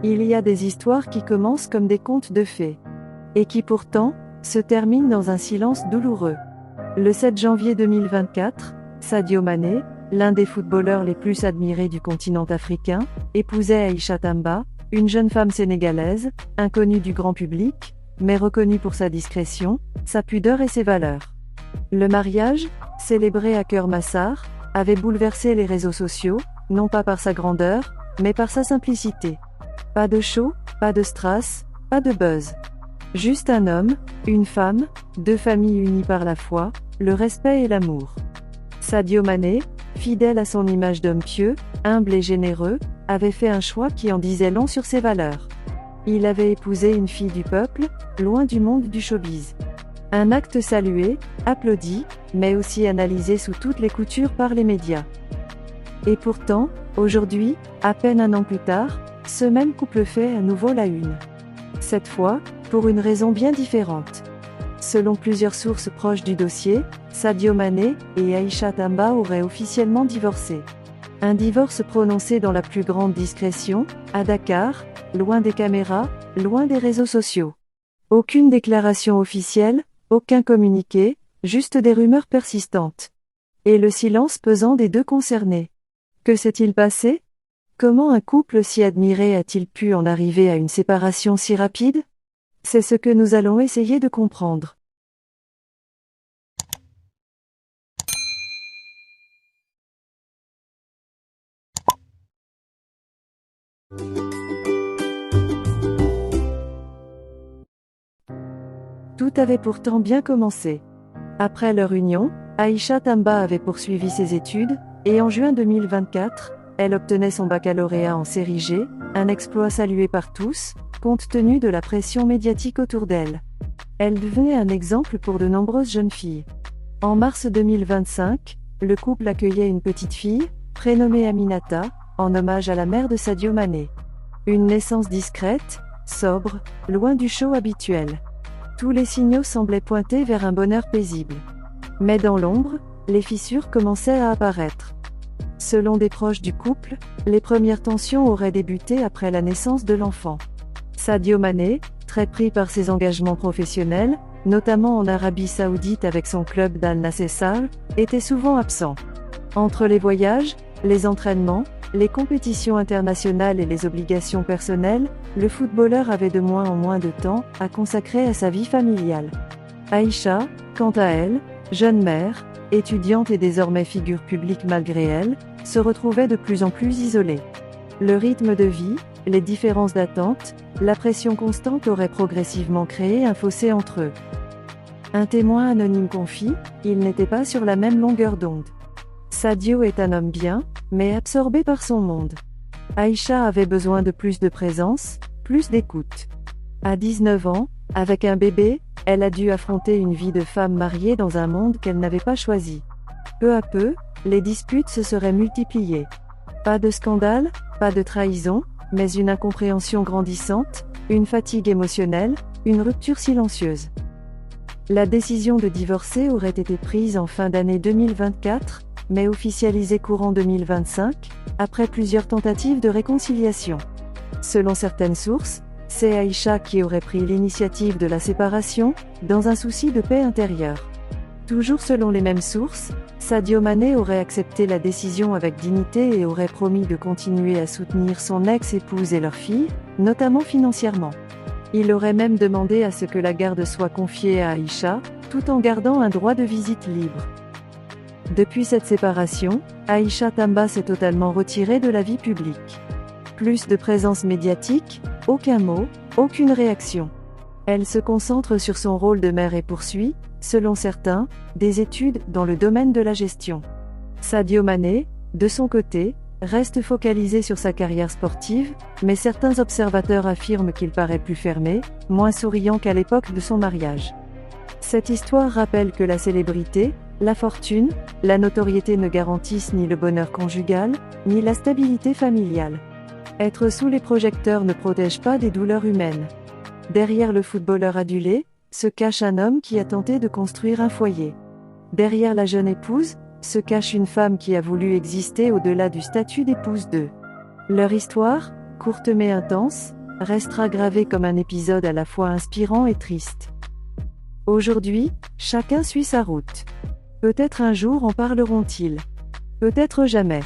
Il y a des histoires qui commencent comme des contes de fées. Et qui pourtant, se terminent dans un silence douloureux. Le 7 janvier 2024, Sadio Mané, l'un des footballeurs les plus admirés du continent africain, épousait Aïcha Tamba, une jeune femme sénégalaise, inconnue du grand public, mais reconnue pour sa discrétion, sa pudeur et ses valeurs. Le mariage, célébré à Keur-Massar, avait bouleversé les réseaux sociaux, non pas par sa grandeur, mais par sa simplicité. Pas de show, pas de strass, pas de buzz. Juste un homme, une femme, deux familles unies par la foi, le respect et l'amour. Sadio Mané, fidèle à son image d'homme pieux, humble et généreux, avait fait un choix qui en disait long sur ses valeurs. Il avait épousé une fille du peuple, loin du monde du showbiz. Un acte salué, applaudi, mais aussi analysé sous toutes les coutures par les médias. Et pourtant, aujourd'hui, à peine un an plus tard, ce même couple fait à nouveau la une. Cette fois, pour une raison bien différente. Selon plusieurs sources proches du dossier, Sadio Mané et Aïcha Tamba auraient officiellement divorcé. Un divorce prononcé dans la plus grande discrétion, à Dakar, loin des caméras, loin des réseaux sociaux. Aucune déclaration officielle, aucun communiqué, juste des rumeurs persistantes. Et le silence pesant des deux concernés. Que s'est-il passé ? Comment un couple si admiré a-t-il pu en arriver à une séparation si rapide ? C'est ce que nous allons essayer de comprendre. Tout avait pourtant bien commencé. Après leur union, Aïcha Tamba avait poursuivi ses études, et en juin 2024, elle obtenait son baccalauréat en série G, un exploit salué par tous, compte tenu de la pression médiatique autour d'elle. Elle devenait un exemple pour de nombreuses jeunes filles. En mars 2025, le couple accueillait une petite fille, prénommée Aminata, en hommage à la mère de Sadio Mané. Une naissance discrète, sobre, loin du show habituel. Tous les signaux semblaient pointer vers un bonheur paisible. Mais dans l'ombre, les fissures commençaient à apparaître. Selon des proches du couple, les premières tensions auraient débuté après la naissance de l'enfant. Sadio Mané, très pris par ses engagements professionnels, notamment en Arabie Saoudite avec son club d'Al Nassr, était souvent absent. Entre les voyages, les entraînements, les compétitions internationales et les obligations personnelles, le footballeur avait de moins en moins de temps à consacrer à sa vie familiale. Aïcha, quant à elle, jeune mère, étudiante et désormais figure publique malgré elle, se retrouvait de plus en plus isolée. Le rythme de vie, les différences d'attente, la pression constante auraient progressivement créé un fossé entre eux. Un témoin anonyme confie, ils n'étaient pas sur la même longueur d'onde. Sadio est un homme bien, mais absorbé par son monde. Aïcha avait besoin de plus de présence, plus d'écoute. À 19 ans, avec un bébé, elle a dû affronter une vie de femme mariée dans un monde qu'elle n'avait pas choisi. Peu à peu, les disputes se seraient multipliées. Pas de scandale, pas de trahison, mais une incompréhension grandissante, une fatigue émotionnelle, une rupture silencieuse. La décision de divorcer aurait été prise en fin d'année 2024, mais officialisée courant 2025, après plusieurs tentatives de réconciliation. Selon certaines sources, c'est Aïcha qui aurait pris l'initiative de la séparation, dans un souci de paix intérieure. Toujours selon les mêmes sources, Sadio Mané aurait accepté la décision avec dignité et aurait promis de continuer à soutenir son ex-épouse et leur fille, notamment financièrement. Il aurait même demandé à ce que la garde soit confiée à Aïcha, tout en gardant un droit de visite libre. Depuis cette séparation, Aïcha Tamba s'est totalement retirée de la vie publique. Plus de présence médiatique, aucun mot, aucune réaction. Elle se concentre sur son rôle de mère et poursuit, selon certains, des études dans le domaine de la gestion. Sadio Mané, de son côté, reste focalisé sur sa carrière sportive, mais certains observateurs affirment qu'il paraît plus fermé, moins souriant qu'à l'époque de son mariage. Cette histoire rappelle que la célébrité, la fortune, la notoriété ne garantissent ni le bonheur conjugal, ni la stabilité familiale. Être sous les projecteurs ne protège pas des douleurs humaines. Derrière le footballeur adulé, se cache un homme qui a tenté de construire un foyer. Derrière la jeune épouse, se cache une femme qui a voulu exister au-delà du statut d'épouse d'eux. Leur histoire, courte mais intense, restera gravée comme un épisode à la fois inspirant et triste. Aujourd'hui, chacun suit sa route. Peut-être un jour en parleront-ils. Peut-être jamais.